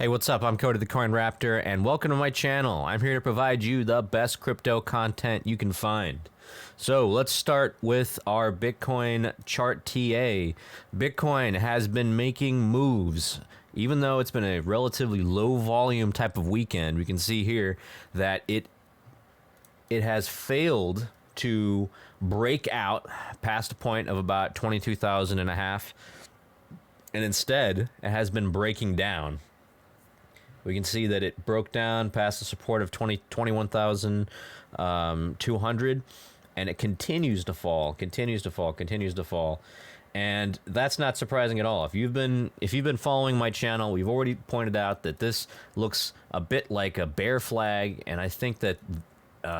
Hey, what's up? I'm Cody the Coin Raptor, and welcome to my channel. I'm here to provide you the best crypto content you can find. So let's start with our Bitcoin chart TA. Bitcoin has been making moves. Even though it's been a relatively low volume type of weekend, we can see here that it has failed to break out past a point of about 22,000 and a half, and instead it has been breaking down. We can see that it broke down past the support of 21,200, and it continues to fall, continues to fall. And that's not surprising at all. If you've been following my channel, we've already pointed out that this looks a bit like a bear flag, and I think that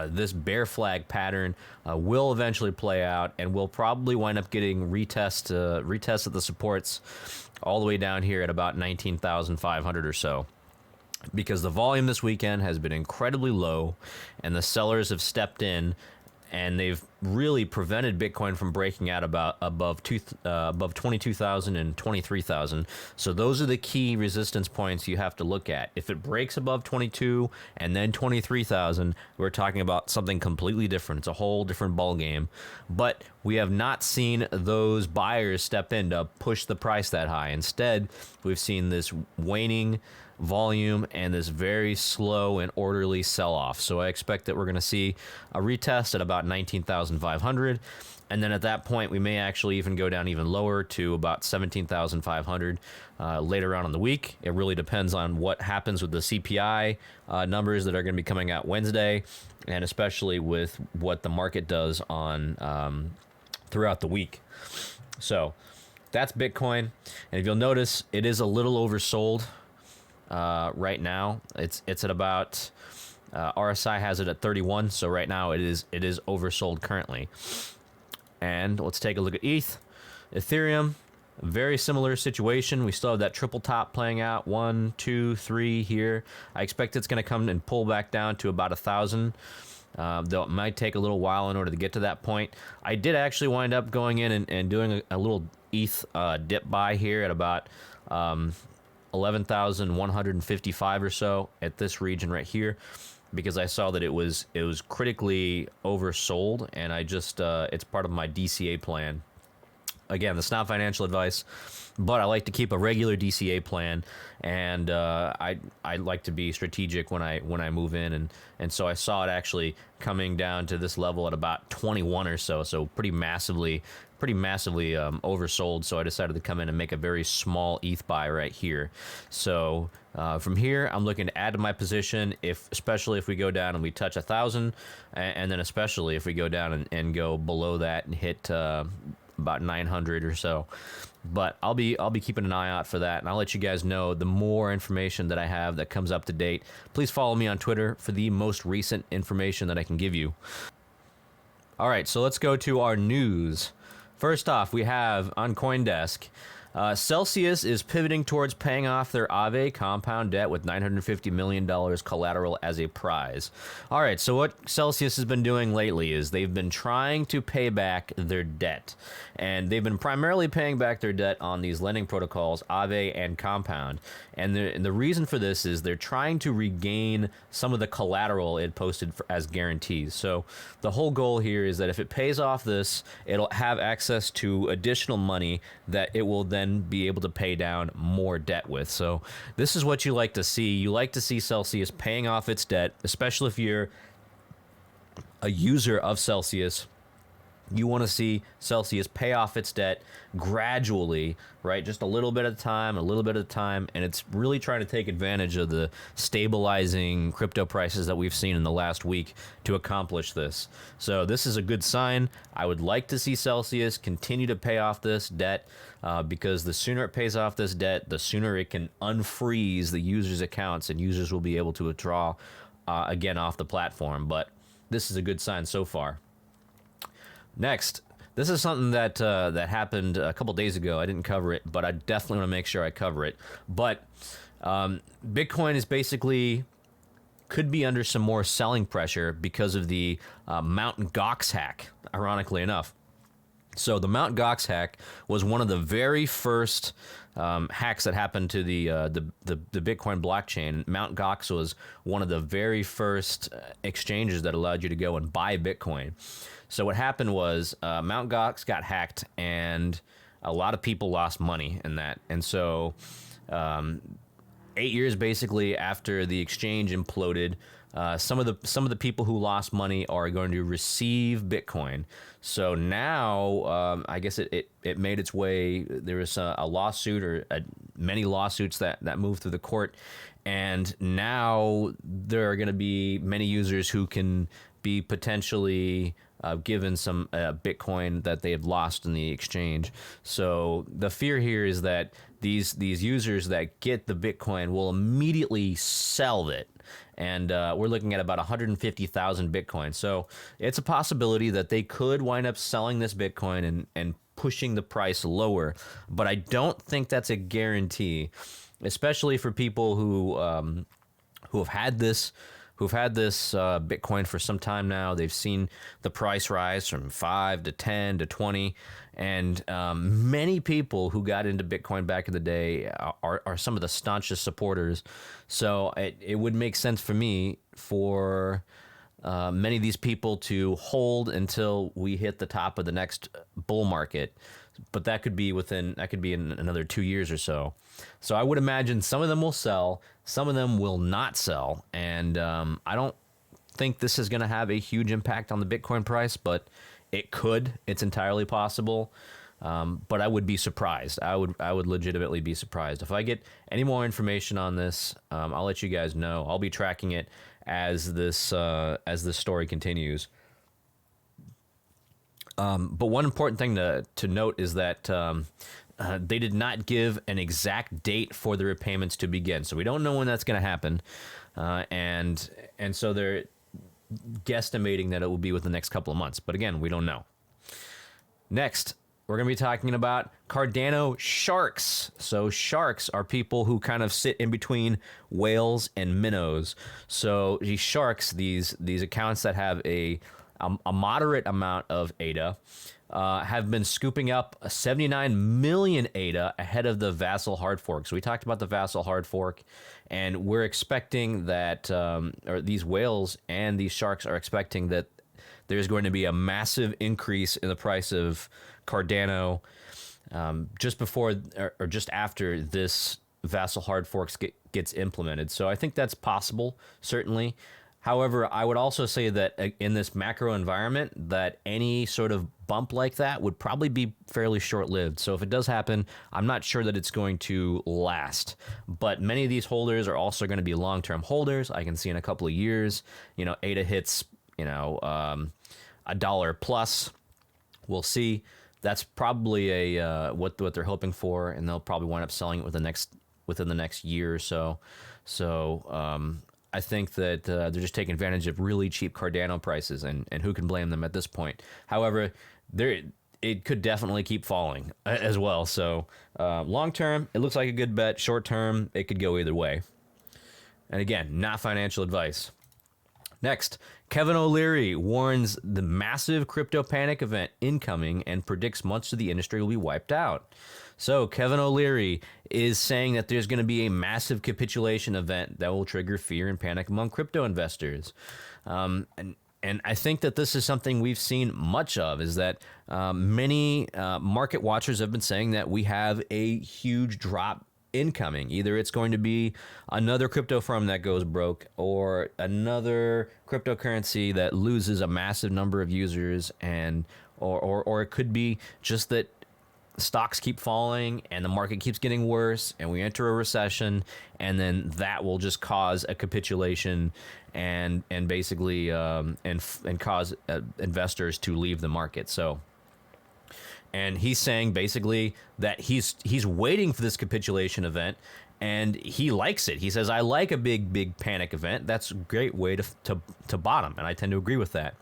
this bear flag pattern will eventually play out, and we'll probably wind up getting retest of the supports all the way down here at about 19,500 or so. Because the volume this weekend has been incredibly low, and the sellers have stepped in, and they've really prevented Bitcoin from breaking out above 22,000 and 23,000. So those are the key resistance points you have to look at. If it breaks above 22 and then 23,000, we're talking about something completely different. It's a whole different ball game. But we have not seen those buyers step in to push the price that high. Instead, we've seen this waning volume and this very slow and orderly sell-off. So I expect that we're going to see a retest at about 19,500, and then at that point we may actually even go down even lower to about 17,500 later on in the week. It really depends on what happens with the CPI numbers that are going to be coming out Wednesday, and especially with what the market does on throughout the week. So that's Bitcoin, and if you'll notice, it is a little oversold. Right now it's at about RSI has it at 31, so right now it is oversold currently. And let's take a look at Ethereum. Very similar situation. We still have that triple top playing out, 1 2 3 here. I expect it's going to come and pull back down to about 1,000, though it might take a little while in order to get to that point. I did actually wind up going in and doing a little ETH dip buy here at about 11,155 or so at this region right here, because I saw that it was critically oversold, and I just it's part of my DCA plan. Again, that's not financial advice, but I like to keep a regular DCA plan, and I like to be strategic when I move in, and so I saw it actually coming down to this level at about 21 or so pretty massively oversold. So I decided to come in and make a very small ETH buy right here. So from here, I'm looking to add to my position, especially if we go down and we touch 1,000, and then especially if we go down and go below that and hit about 900 or so. But I'll be keeping an eye out for that, and I'll let you guys know the more information that I have that comes up to date. Please follow me on Twitter for the most recent information that I can give you. All right, so let's go to our news. First off, we have on CoinDesk, Celsius is pivoting towards paying off their Aave compound debt with $950 million collateral as a prize. All right, so what Celsius has been doing lately is they've been trying to pay back their debt. And they've been primarily paying back their debt on these lending protocols, Aave and Compound. And the reason for this is they're trying to regain some of the collateral it posted as guarantees. So the whole goal here is that if it pays off this, it'll have access to additional money that it will then be able to pay down more debt with. So this is what you like to see. You like to see Celsius paying off its debt, especially if you're a user of Celsius. You want to see Celsius pay off its debt gradually, right? Just a little bit at a time, and it's really trying to take advantage of the stabilizing crypto prices that we've seen in the last week to accomplish this. So this is a good sign. I would like to see Celsius continue to pay off this debt, because the sooner it pays off this debt, the sooner it can unfreeze the users' accounts, and users will be able to withdraw again off the platform. But this is a good sign so far. Next, this is something that happened a couple days ago. I didn't cover it, but I definitely want to make sure I cover it. But Bitcoin is basically could be under some more selling pressure because of the Mt. Gox hack, ironically enough. So the Mt. Gox hack was one of the very first hacks that happened to the Bitcoin blockchain. Mt. Gox was one of the very first exchanges that allowed you to go and buy Bitcoin. So what happened was Mt. Gox got hacked, and a lot of people lost money in that. And so 8 years basically after the exchange imploded, some of the people who lost money are going to receive Bitcoin. So now, I guess it made its way. There was a lawsuit or many lawsuits that moved through the court, and now there are going to be many users who can be potentially given some Bitcoin that they had lost in the exchange. So the fear here is that these users that get the Bitcoin will immediately sell it. And we're looking at about 150,000 Bitcoin. So it's a possibility that they could wind up selling this Bitcoin and pushing the price lower. But I don't think that's a guarantee, especially for people who have had this Bitcoin for some time now. They've seen the price rise from 5 to 10 to 20. And many people who got into Bitcoin back in the day are some of the staunchest supporters. So it would make sense for me for many of these people to hold until we hit the top of the next bull market. But that could be in another 2 years or so. So I would imagine some of them will sell, some of them will not sell. And I don't think this is going to have a huge impact on the Bitcoin price, but it could. It's entirely possible. But I would be surprised. I would legitimately be surprised. If I get any more information on this, I'll let you guys know. I'll be tracking it as this story continues. But one important thing to note is that they did not give an exact date for the repayments to begin. So we don't know when that's going to happen. And so they're guesstimating that it will be within the next couple of months. But again, we don't know. Next, we're going to be talking about Cardano sharks. So sharks are people who kind of sit in between whales and minnows. So these sharks, these accounts that have a moderate amount of ADA, have been scooping up 79 million ADA ahead of the Vassal hard fork. So we talked about the Vassal hard fork, and we're expecting that, or these whales and these sharks are expecting that there's going to be a massive increase in the price of Cardano just before or just after this Vassal hard forks gets implemented. So I think that's possible, certainly. However, I would also say that in this macro environment, that any sort of bump like that would probably be fairly short-lived. So if it does happen, I'm not sure that it's going to last. But many of these holders are also going to be long-term holders. I can see in a couple of years, ADA hits, $1 plus. We'll see. That's probably what they're hoping for, and they'll probably wind up selling it within the next year or so. So I think that they're just taking advantage of really cheap Cardano prices, and who can blame them at this point? However, it could definitely keep falling as well. So long term, it looks like a good bet. Short term, it could go either way. And again, not financial advice. Next, Kevin O'Leary warns the massive crypto panic event incoming and predicts much of the industry will be wiped out. So Kevin O'Leary is saying that there's going to be a massive capitulation event that will trigger fear and panic among crypto investors. And I think that this is something we've seen much of, is that many market watchers have been saying that we have a huge drop incoming. Either it's going to be another crypto firm that goes broke, or another cryptocurrency that loses a massive number of users, and or it could be just that stocks keep falling and the market keeps getting worse and we enter a recession, and then that will just cause a capitulation and basically and cause investors to leave the market. So, and he's saying basically that he's waiting for this capitulation event, and he likes it. He says, I like a big panic event. That's a great way to bottom, and I tend to agree with that.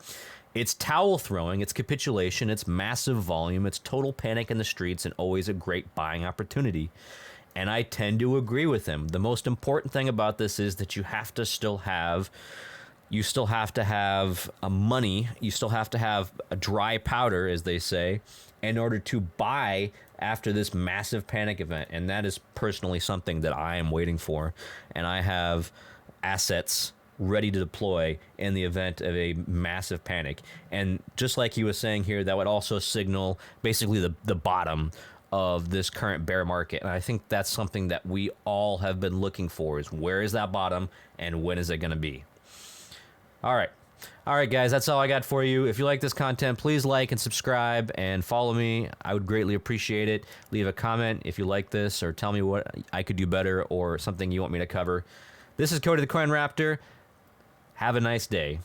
It's towel throwing, it's capitulation, it's massive volume, it's total panic in the streets, and always a great buying opportunity. And I tend to agree with him. The most important thing about this is that you have to still have you still have to have money, you still have to have a dry powder, as they say, in order to buy after this massive panic event. And that is personally something that I am waiting for. And I have assets ready to deploy in the event of a massive panic. And just like he was saying here, that would also signal basically the bottom of this current bear market. And I think that's something that we all have been looking for, is where is that bottom and when is it going to be? All right, guys, that's all I got for you. If you like this content, please like and subscribe and follow me. I would greatly appreciate it. Leave a comment if you like this, or tell me what I could do better or something you want me to cover. This is Cody the Coin Raptor. Have a nice day.